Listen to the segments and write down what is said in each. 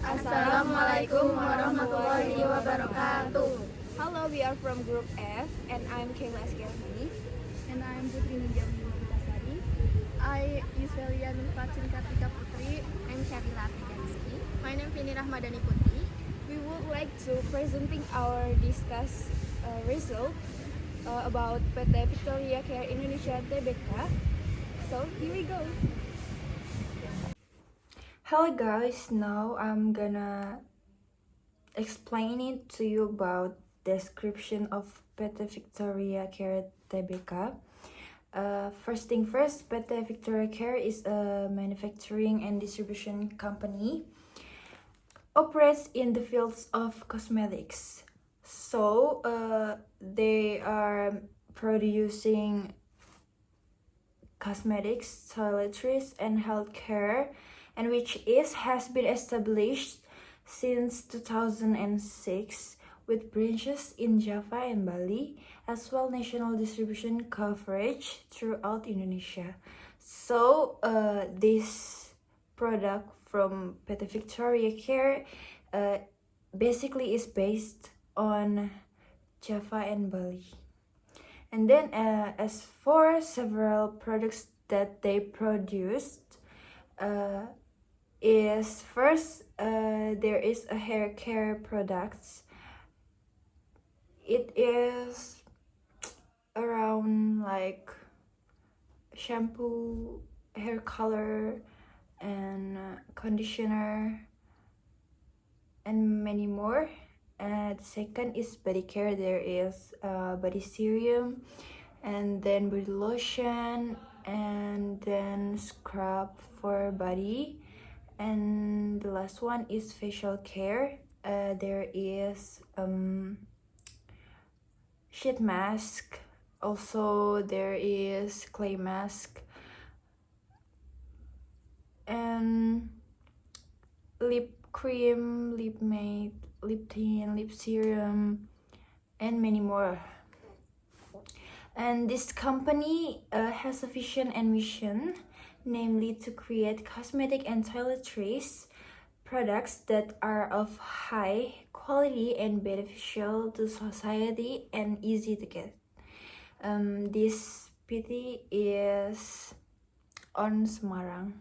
Assalamualaikum warahmatullahi wabarakatuh. Hello, we are from Group F, and I'm Kayla Askelmi. And I'm Putri Ninjami Mabutasari. I Yusvelia Nurfatin Kartika Putri. I'm Syarila Fidanski. My name is Vini Rahmadani Putri. We would like to presenting our discuss result about PT Victoria Care Indonesia Tbk. So here we go. Hello guys, now I'm gonna explain it to you about description of PT Victoria Care Tbk. First thing first, PT Victoria Care is a manufacturing and distribution company. Operates in the fields of cosmetics. So they are producing cosmetics, toiletries, and healthcare, and which has been established since 2006 with branches in Java and Bali, as well national distribution coverage throughout Indonesia. So this product from PT Victoria Care basically is based on Java and Bali. And then as for several products that they produced, is first there is a hair care products. It is around like shampoo, hair color, and conditioner, and many more. The second is body care. There is body serum, and then body lotion, and then scrub for body. And the last one is facial care. There is sheet mask. Also there is clay mask and lip cream, lip matte, lip tint, lip serum, and many more. And this company has a vision and mission, namely to create cosmetic and toiletries products that are of high quality and beneficial to society and easy to get. This PT is on Semarang.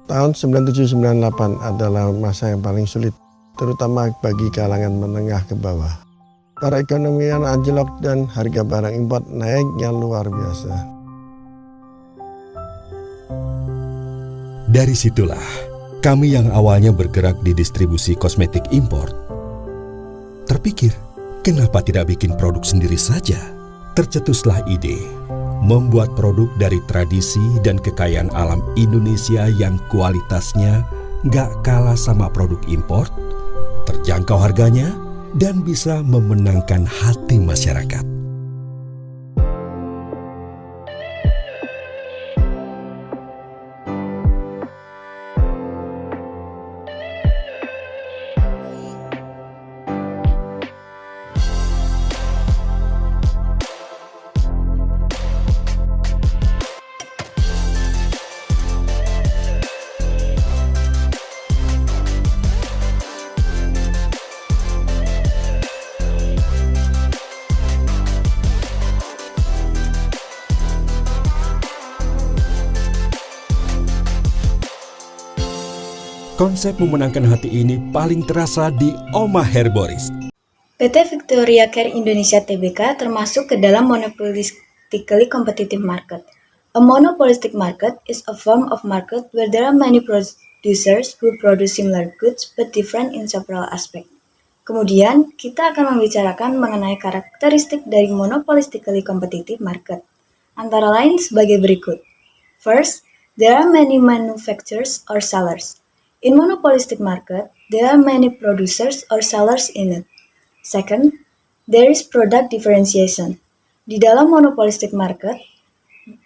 Tahun 97-98 adalah masa yang paling sulit, terutama bagi kalangan menengah ke bawah. Perekonomian anjlok dan harga barang impor naik yang luar biasa. Dari situlah, kami yang awalnya bergerak di distribusi kosmetik impor, terpikir, kenapa tidak bikin produk sendiri saja? Tercetuslah ide, membuat produk dari tradisi dan kekayaan alam Indonesia yang kualitasnya gak kalah sama produk impor, terjangkau harganya, dan bisa memenangkan hati masyarakat. Konsep memenangkan hati ini paling terasa di Oma Herboris. PT Victoria Care Indonesia Tbk termasuk ke dalam monopolistically competitive market. A monopolistic market is a form of market where there are many producers who produce similar goods but different in several aspects. Kemudian, kita akan membicarakan mengenai karakteristik dari monopolistically competitive market, antara lain sebagai berikut. First, there are many manufacturers or sellers. In monopolistic market, there are many producers or sellers in it. Second, there is product differentiation. Di dalam monopolistic market,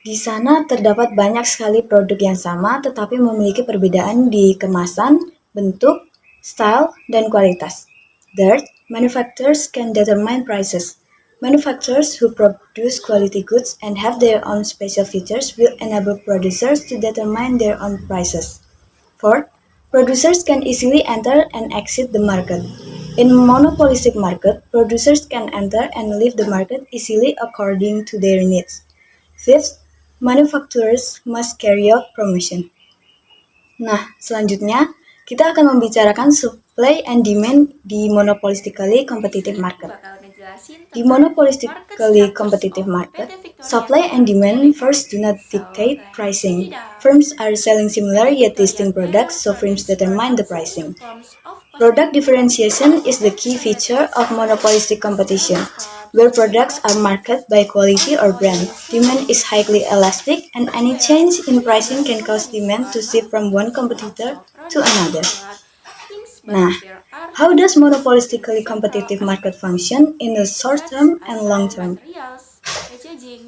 di sana terdapat banyak sekali produk yang sama tetapi memiliki perbedaan di kemasan, bentuk, style, dan kualitas. Third, manufacturers can determine prices. Manufacturers who produce quality goods and have their own special features will enable producers to determine their own prices. Fourth, producers can easily enter and exit the market. In monopolistic market, producers can enter and leave the market easily according to their needs. Fifth, manufacturers must carry out promotion. Nah, selanjutnya kita akan membicarakan supply and demand di monopolistically competitive market. Di monopolistically competitive market, supply and demand first do not dictate pricing. Firms are selling similar yet distinct products, so firms determine the pricing. Product differentiation is the key feature of monopolistic competition, where products are marketed by quality or brand. Demand is highly elastic, and any change in pricing can cause demand to shift from one competitor to another. Nah, how does monopolistically competitive market function in the short term and long term?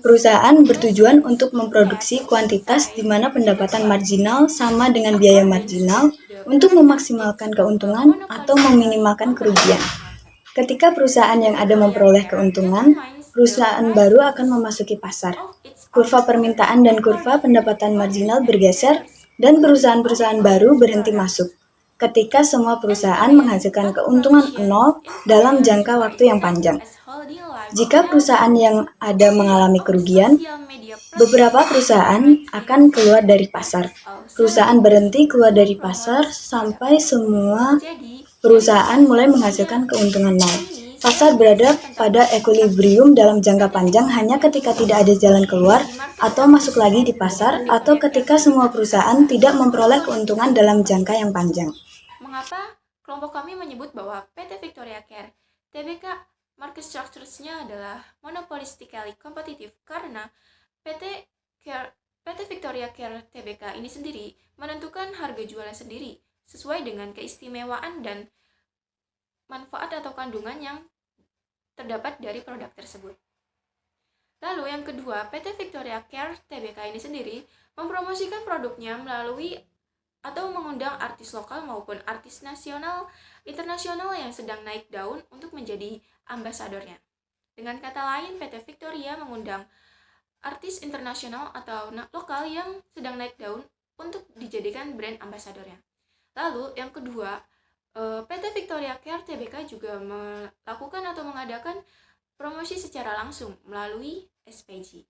Perusahaan bertujuan untuk memproduksi kuantitas di mana pendapatan marginal sama dengan biaya marginal untuk memaksimalkan keuntungan atau meminimalkan kerugian. Ketika perusahaan yang ada memperoleh keuntungan, perusahaan baru akan memasuki pasar. Kurva permintaan dan kurva pendapatan marginal bergeser, dan perusahaan-perusahaan baru berhenti masuk. Ketika semua perusahaan menghasilkan keuntungan nol dalam jangka waktu yang panjang. Jika perusahaan yang ada mengalami kerugian, beberapa perusahaan akan keluar dari pasar. Perusahaan berhenti keluar dari pasar sampai semua perusahaan mulai menghasilkan keuntungan nol. Pasar berada pada equilibrium dalam jangka panjang hanya ketika tidak ada jalan keluar atau masuk lagi di pasar, atau ketika semua perusahaan tidak memperoleh keuntungan dalam jangka yang panjang. Mengapa kelompok kami menyebut bahwa PT Victoria Care Tbk market structures-nya adalah monopolistically competitive? Karena PT Victoria Care Tbk ini sendiri menentukan harga jualnya sendiri sesuai dengan keistimewaan dan manfaat atau kandungan yang terdapat dari produk tersebut. Lalu yang kedua, PT Victoria Care Tbk ini sendiri mempromosikan produknya melalui atau mengundang artis lokal maupun artis nasional, internasional yang sedang naik daun untuk menjadi ambasadornya. Dengan kata lain, PT Victoria mengundang artis internasional atau lokal yang sedang naik daun untuk dijadikan brand ambasadornya. Lalu yang kedua, PT Victoria Care Tbk juga melakukan atau mengadakan promosi secara langsung melalui SPG.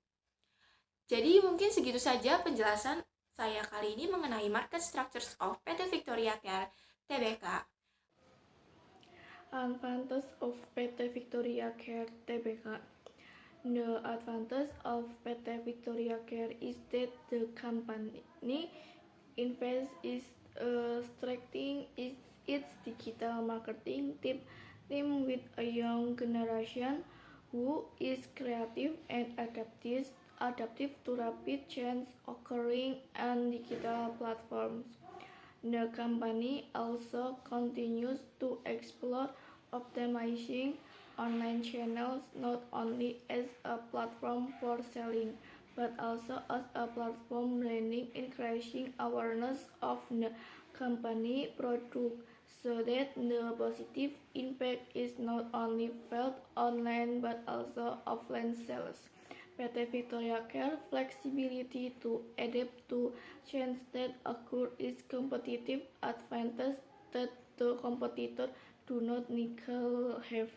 Jadi mungkin segitu saja penjelasan saya kali ini mengenai market structures of PT Victoria Care Tbk. Advantage of PT Victoria Care Tbk. The advantage of PT Victoria Care is that the company invests in strengthening its digital marketing team with a young generation who is creative and adaptive to rapid change occurring on digital platforms. The company also continues to explore optimizing online channels not only as a platform for selling, but also as a platform branding, increasing awareness of the company product so that the positive impact is not only felt online but also offline sales. PT Victoria Care flexibility to adapt to change that occur is competitive advantage that the competitor do not necessarily have.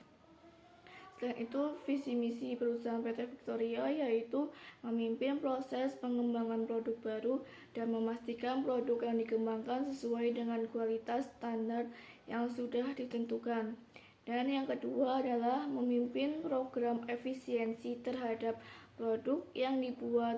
Selain itu, visi misi perusahaan PT Victoria yaitu memimpin proses pengembangan produk baru dan memastikan produk yang dikembangkan sesuai dengan kualitas standar yang sudah ditentukan. Dan yang kedua adalah memimpin program efisiensi terhadap produk yang dibuat,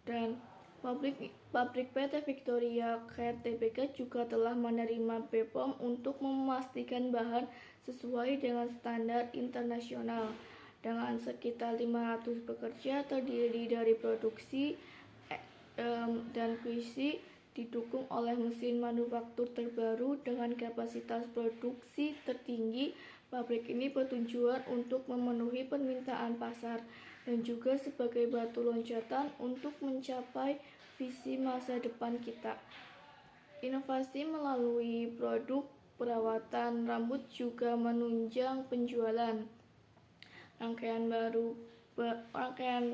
dan pabrik PT Victoria Care Tbk juga telah menerima BPOM untuk memastikan bahan sesuai dengan standar internasional. Dengan sekitar 500 pekerja terdiri dari produksi dan QC, didukung oleh mesin manufaktur terbaru dengan kapasitas produksi tertinggi. Pabrik ini bertujuan untuk memenuhi permintaan pasar dan juga sebagai batu loncatan untuk mencapai visi masa depan kita. Inovasi melalui produk perawatan rambut juga menunjang penjualan. rangkaian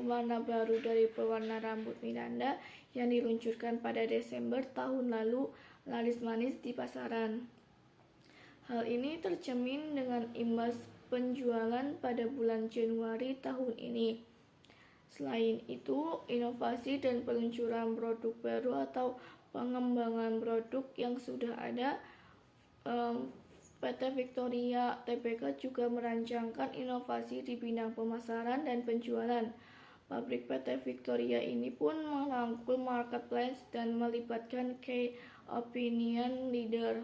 warna baru dari pewarna rambut Miranda yang diluncurkan pada Desember tahun lalu laris manis di pasaran. Hal ini tercermin dengan imbas penjualan pada bulan Januari tahun ini. Selain itu, inovasi dan peluncuran produk baru atau pengembangan produk yang sudah ada, PT Victoria Tbk juga merancangkan inovasi di bidang pemasaran dan penjualan. Pabrik PT Victoria ini pun merangkul marketplace dan melibatkan key opinion leader.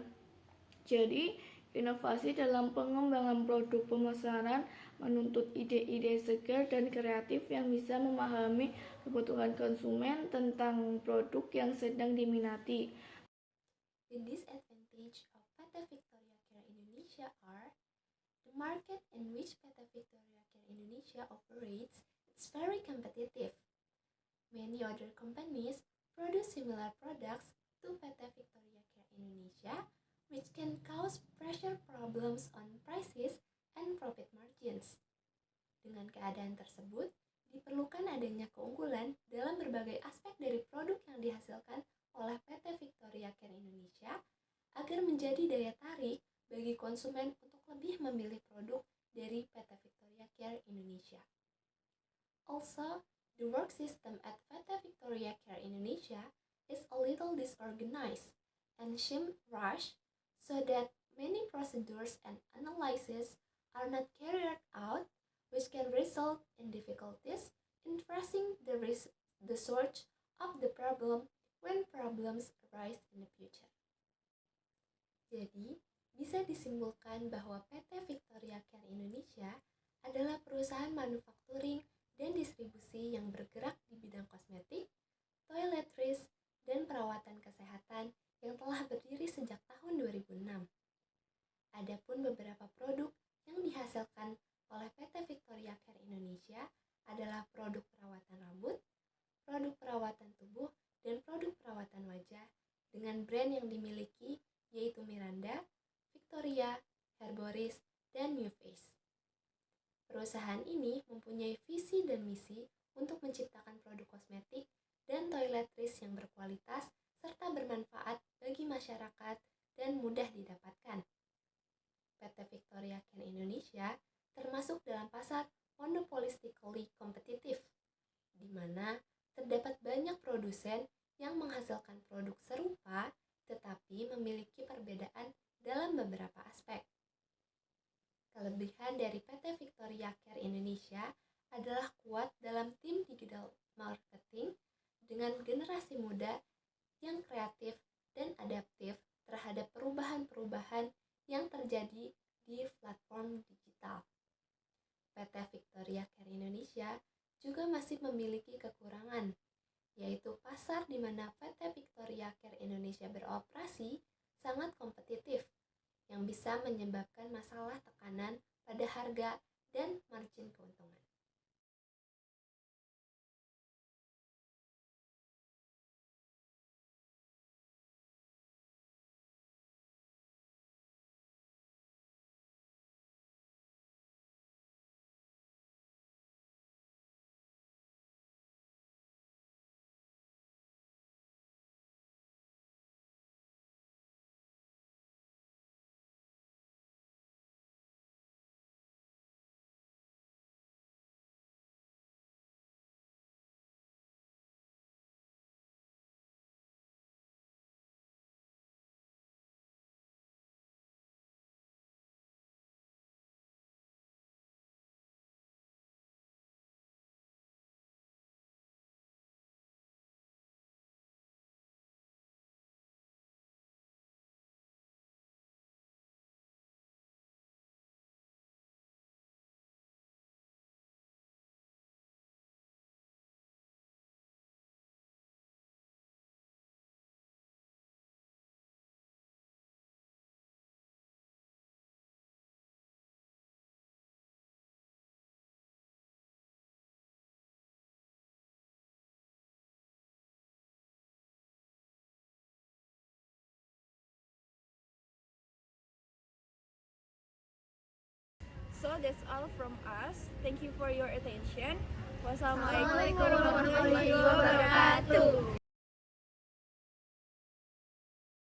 Jadi, inovasi dalam pengembangan produk pemasaran menuntut ide-ide segar dan kreatif yang bisa memahami kebutuhan konsumen tentang produk yang sedang diminati. The disadvantage of PT Victoria Care Indonesia are the market in which PT Victoria Care Indonesia operates is very competitive. Many other companies produce similar products to PT Victoria Care Indonesia, which can cause pressure problems on prices and profit margins. Dengan keadaan tersebut, diperlukan adanya keunggulan dalam berbagai aspek dari produk yang dihasilkan oleh PT Victoria Care Indonesia agar menjadi daya tarik bagi konsumen untuk lebih memilih produk dari PT Victoria Care Indonesia. Also, the work system at PT Victoria Care Indonesia is a little disorganized and seems rushed, so that many procedures and analyses are not carried out, which can result in difficulties in tracing the source of the problem when problems arise in the future. Jadi, bisa disimpulkan bahwa PT Victoria Care Indonesia adalah perusahaan manufacturing dan distribusi yang bergerak di bidang kosmetik, toiletries, dan perawatan kesehatan yang telah berdiri sejak tahun 2006. Adapun beberapa produk yang dihasilkan oleh PT Victoria Care Indonesia adalah produk perawatan rambut, produk perawatan tubuh, dan produk perawatan wajah dengan brand yang dimiliki yaitu Miranda, Victoria, Herboris, dan New Face. Perusahaan ini mempunyai visi dan misi untuk menciptakan produk kosmetik dan toiletries yang berkualitas serta bermanfaat bagi masyarakat dan mudah didapatkan. PT Victoria Care Indonesia termasuk dalam pasar monopolistically kompetitif, di mana terdapat banyak produsen yang menghasilkan produk serupa tetapi memiliki perbedaan dalam beberapa aspek. Kelebihan dari PT Victoria Care Indonesia adalah kuat dalam tim digital marketing dengan generasi muda yang kreatif dan adaptif terhadap perubahan-perubahan yang terjadi di platform digital. PT Victoria Care Indonesia juga masih memiliki kekurangan, yaitu pasar di mana PT Victoria Care Indonesia beroperasi sangat kompetitif, yang bisa menyebabkan masalah tekanan pada harga dan margin keuntungan. that's all from us. Thank you for your attention. Wassalamualaikum warahmatullahi wabarakatuh.